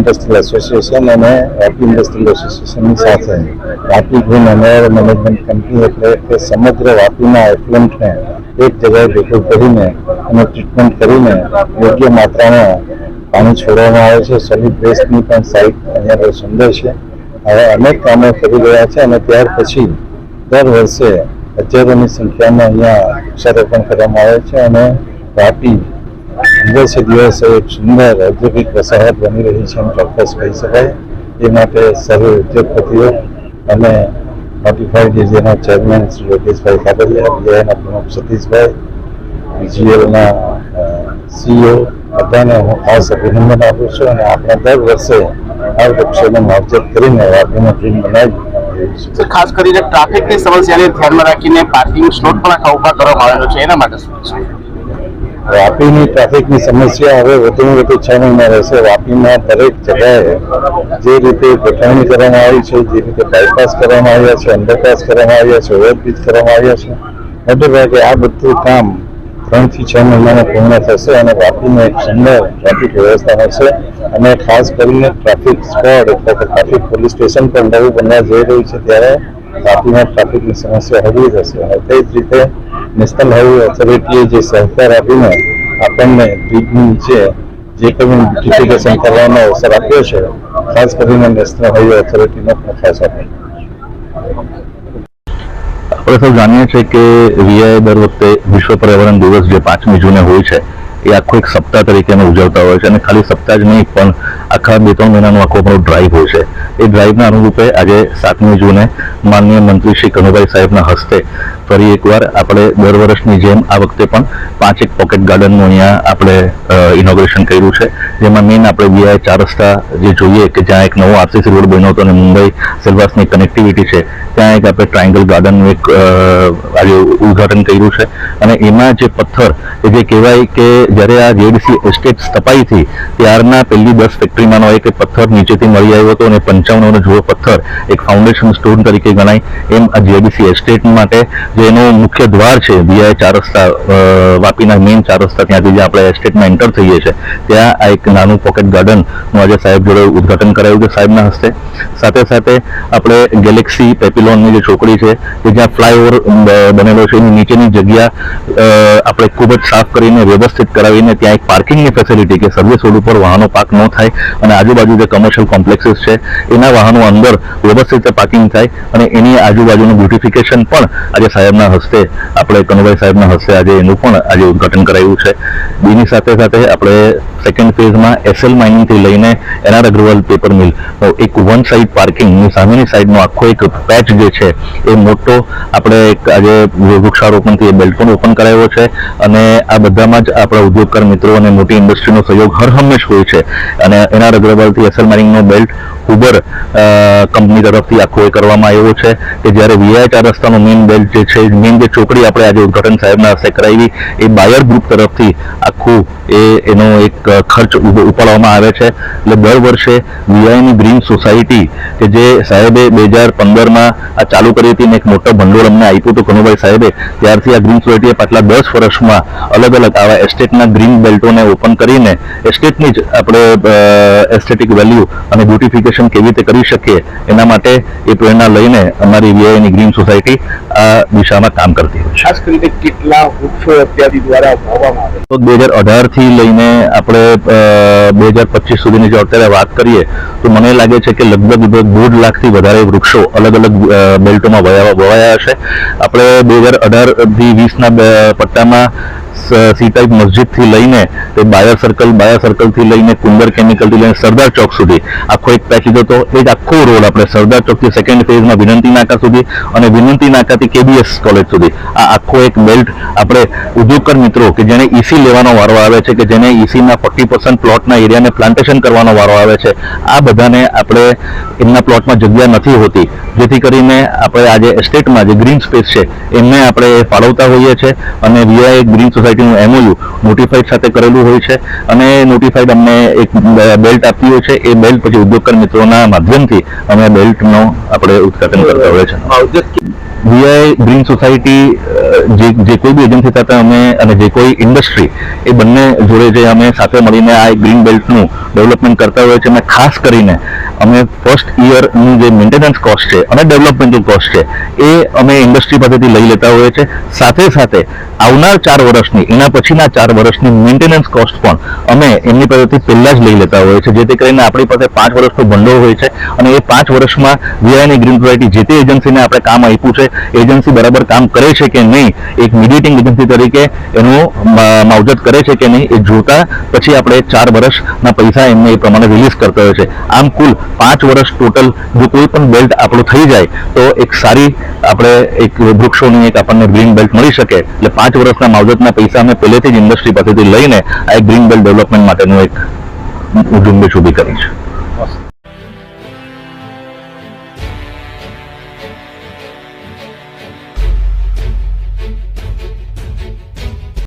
Industrial association અને Vapi industrial એસોસિએશનની સાથે Vapi green એનવાયર management company એટલે કે સમગ્ર વાપીના એફ્લુએન્ટને એક જગ્યાએ ભેગું કરીને અને ટ્રીટમેન્ટ કરીને યોગ્ય માત્રામાં પાણી છોડવામાં આવે છે. સોલિડ વેસ્ટની પણ સાઇટ અહીંયા બહુ સુંદર છે. હવે અનેક કામો કરી રહ્યા છે અને ત્યાર પછી દર વર્ષે હજારોની સંખ્યામાં અહીંયા વૃક્ષારોપણ કરવામાં આવે છે અને વાપી દિવસે દિવસે એક સુંદર ઔદ્યોગિક વસાહત બની રહી છે એમ ચોક્કસ કહી શકાય. એ માટે સર્વે ઉદ્યોગપતિઓ અને નોટિફાઈડ એરિયાના ચેરમેન શ્રી યોગેશભાઈ કાબરિયા, બીઆઈના પ્રમુખ સતીશભાઈ, બીજીએલના સીઈઓ બધાને હું ખાસ અભિનંદન આપું છું અને આપણે દર વર્ષે આ વૃક્ષોનું માવજત કરીને વાપીને ડ્રીમ બનાવી. ખાસ કરીને ટ્રાફિકની સમસ્યાને ધ્યાનમાં રાખીને પાર્કિંગ સ્લોટ પણ આખા ઉભા કરવામાં આવેલો છે, એના માટે શું છે? વાપીની ટ્રાફિકની સમસ્યા હવે વધુમાં વધુ 6 મહિના રહેશે. વાપીમાં દરેક જગ્યાએ જે રીતે ગોઠવણી કરવામાં આવી છે, જે રીતે બાયપાસ કરવામાં આવ્યા છે, અંડરપાસ કરવામાં આવ્યા છે, ઓવરબ્રિજ કરવામાં આવ્યા છે, મોટે ભાગે આ બધું કામ 3 થી 6 મહિનામાં પૂર્ણ થશે અને વાપીને એક સુંદર ટ્રાફિક વ્યવસ્થા હશે અને ખાસ કરીને ટ્રાફિક સ્ક્વોડ એટલે કે ટ્રાફિક પોલીસ સ્ટેશન પણ નવું બનવા જઈ રહ્યું છે ત્યારે વાપીમાં ટ્રાફિકની સમસ્યા હળવી થશે. અને તે જ રીતે નેશનલ હાઈવે ઓથોરિટીએ જે સહકાર આપીને આપણને બ્રિજની નીચે જે કંઈ બ્યુટિફિકેશન કરવાનો અવસર આપ્યો છે, ખાસ કરીને નેશનલ હાઈવે ઓથોરિટીનો પણ ખાસ આભાર. આપણે સૌ જાણીએ છીએ કે વીઆઈ દર વખતે વિશ્વ પર્યાવરણ દિવસ જે 5મી જૂને હોય છે એ આખો એક સપ્તાહ તરીકે ઉજવતા હોય છે અને ખાલી સપ્તાહ જ નહીં પણ આખા 2-3 મહિનાનો આખો આપણો ડ્રાઈવ હોય છે. એ ડ્રાઈવના અનુરૂપે આજે 7મી જૂને માનનીય મંત્રી શ્રી કનુભાઈ સાહેબના હસ્તે ફરી એકવાર આપણે દર વર્ષની જેમ આ વખતે પણ 5 પોકેટ ગાર્ડનનું અહીંયા આપણે ઇનોગ્રેશન કર્યું છે, જેમાં મેઇન આપણે વીઆઈ 4 રસ્તા જે જોઈએ કે જ્યાં એક નવો આરસીસી રોડ બન્યો હતો અને મુંબઈ સેલવાસની કનેક્ટિવિટી છે ત્યાં એક આપણે ટ્રાયંગલ ગાર્ડનનું એક આજે ઉદ્ઘાટન કર્યું છે. અને એમાં જે પથ્થર કે જે કહેવાય કે જ્યારે આ જેડીસી એસ્ટેટ સ્થપાઈ હતી ત્યારના પહેલી 10 ફેક્ટરીમાંનો એક પથ્થર નીચેથી મળી આવ્યો હતો અને 55નો જુઓ પથ્થર એક ફાઉન્ડેશન સ્ટોન તરીકે ગણાય. એમ આ જેડીસી એસ્ટેટ માટે જેનો મુખ્ય દ્વાર છે વીઆઈ 4 રસ્તા, વાપીના મેઇન 4 રસ્તા ત્યાંથી જે આપણે એસ્ટેટમાં એન્ટર થઈએ છીએ ત્યાં આ એક નાનું પોકેટ ગાર્ડનનું આજે સાહેબ જોડે ઉદ્ઘાટન કરાયું છે સાહેબના હસ્તે. સાથે સાથે આપણે ગેલેક્સી પેપિલોનની જે ચોકડી છે કે જ્યાં ફ્લાયઓવર બનેલો છે એની નીચેની જગ્યા આપણે ખૂબ જ સાફ કરીને વ્યવસ્થિત કરાવીને ત્યાં એક પાર્કિંગની ફેસિલિટી કે સર્વિસ રોડ ઉપર વાહનો પાર્ક ન થાય અને આજુબાજુ જે કમર્શિયલ કોમ્પ્લેક્સીસ છે એના વાહનો અંદર વ્યવસ્થિત પાર્કિંગ થાય અને એની આજુબાજુનું બ્યુટિફિકેશન પણ આજે સાહેબના હસ્તે આપણે કનુભાઈ સાહેબના હસ્તે આજે એનું પણ આજે ઉદ્ઘાટન કરાયું છે. એની સાથે સાથે આપણે સેકન્ડ ફેઝમાં એસએલ માઇનિંગથી લઈને એનઆર અગ્રવાલ પેપર મિલ એક વન સાઇડ પાર્કિંગની સામેની સાઈડનો આખો એક પેચ જે છે એ મોટો આપણે આજે વૃક્ષારોપણથી એ બેલ્ટ પણ ઓપન કરાયો છે અને આ બધામાં જ આપણા ઉદ્યોગકાર મિત્રો અને મોટી ઇન્ડસ્ટ્રીનો સહયોગ હર હંમેશ હોય છે. અને એનઆર અગ્રવાલથી એસએલ માઇનિંગનો બેલ્ટ ઉબર કંપની તરફથી આખો એ કરવામાં આવ્યો છે કે જ્યારે વીઆઈ 4 રસ્તાનો મેઇન બેલ્ટ જે છે, મેઇન જે ચોકડી આપણે આજે ઉદ્ઘાટન સાહેબના હસ્તે કરાવી એ બાયર ગ્રુપ તરફથી આખું એનો એક ખર્ચ ઉપાડવામાં આવે છે. એટલે દર વર્ષે વીઆઈની ગ્રીન સોસાયટી કે જે સાહેબે 2015માં આ ચાલુ કરી હતી ને એક મોટો ભંડોળ અમને આપ્યું હતું કનુભાઈ સાહેબે, ત્યારથી આ ગ્રીન સોસાયટીએ પાછલા 10 વર્ષમાં અલગ અલગ આવા એસ્ટેટના ગ્રીન બેલ્ટોને ઓપન કરીને એસ્ટેટની જ આપણે એસ્થેટિક વેલ્યુ અને બ્યુટિફિકેશન કેવી રીતે કરી શકીએ એના માટે એ પ્રેરણા લઈને અમારી વીઆઈની ગ્રીન સોસાયટી આ દિશામાં કામ કરતી હોય છે. ખાસ કરીને કેટલા વૃક્ષો અત્યાર દ્વારા વાવવામાં આવે? 2018 થી લઈને આપણે 2025 સુધીની જો અત્યારે વાત કરીએ તો મને લાગે છે કે લગભગ 1.5 લાખથી વધારે વૃક્ષો અલગ અલગ બેલ્ટોમાં વવાયા હશે. આપણે 2018 થી 20ના પટ્ટામાં સી ટાઈપ મસ્જિદ થી લઈને તે બાયર સર્કલ થી લઈને કુંદર કેમિકલ થી લઈને સરદાર ચોક સુધી આખો એક પેચ લીધો હતો. એ જ આખો રોડ આપણે સરદાર ચોક થી સેકન્ડ ફેઝમાં વિનંતી નાકા સુધી અને વિનંતી નાકાથી KBS કોલેજ સુધી આ આખો એક બેલ્ટ આપણે ઉદ્યોગકાર મિત્રો કે જેને ઈસી લેવાનો વારો આવે છે, કે જેને ઈસીના 40% પ્લોટના એરિયાને પ્લાન્ટેશન કરવાનો વારો આવે છે, આ બધાને આપણે એમના પ્લોટમાં જગ્યા નથી હોતી, જેથી કરીને આપણે આજે એસ્ટેટમાં જે ગ્રીન સ્પેસ છે એમને આપણે ફાળવતા હોઈએ છીએ અને VI ગ્રીન સોસાયટીનું MOU નોટિફાઈડ સાથે કરેલું હોય છે અને નોટિફાઈડ અમને એક બેલ્ટ આપી હોય છે. એ બેલ્ટ પછી ઉદ્યોગકાર મિત્રોના માધ્યમથી અમે બેલ્ટનો આપણે ઉદઘાટન કરતા હોય છે. VI ગ્રીન સોસાયટી જે કોઈ બી એજન્સી સાથે અમે અને જે કોઈ ઇન્ડસ્ટ્રી એ બંને જોડે જે અમે સાથે મળીને આ ગ્રીન બેલ્ટનું ડેવલપમેન્ટ કરતા હોય છે. અને ખાસ કરીને અમે ફર્સ્ટ યરનું જે મેન્ટેનન્સ કોસ્ટ છે અને ડેવલપમેન્ટની કોસ્ટ છે એ અમે ઇન્ડસ્ટ્રી પાસેથી લઈ લેતા હોઈએ છીએ. સાથે સાથે આવનાર 4 વર્ષની એના પછીના 4 વર્ષની મેન્ટેનન્સ કોસ્ટ પણ અમે એમની પાસેથી પહેલા જ લઈ લેતા હોઈએ છીએ, જેથી કરીને આપણી પાસે 5 વર્ષનું ભંડોળ હોય છે અને એ 5 વર્ષમાં VI ગ્રીન સોસાયટી જે તે એજન્સીને આપણે કામ આપ્યું છે એજન્સી બરાબર કામ કરે છે કે નહીં, એક મીડિયેટિંગ એજન્સી તરીકે એનું માવજત કરે છે કે નહીં, એ જોતા પછી આપણે 4 વર્ષના પૈસા એમને એ પ્રમાણે રિલીઝ કરતા હોય છે. આમ કુલ 5 વર્ષ ટોટલ જો કોઈ પણ બેલ્ટ આપણું થઈ જાય તો એક સારી આપણે એક વૃક્ષોની એક આપણને ગ્રીન બેલ્ટ મળી શકે. એટલે 5 વર્ષના માવજતના પૈસા અમે પહેલેથી જ ઇન્ડસ્ટ્રી પાસેથી લઈને આ એક ગ્રીન બેલ્ટ ડેવલપમેન્ટ માટેનું એક ઝુંબેશ ઊભી કરી છે.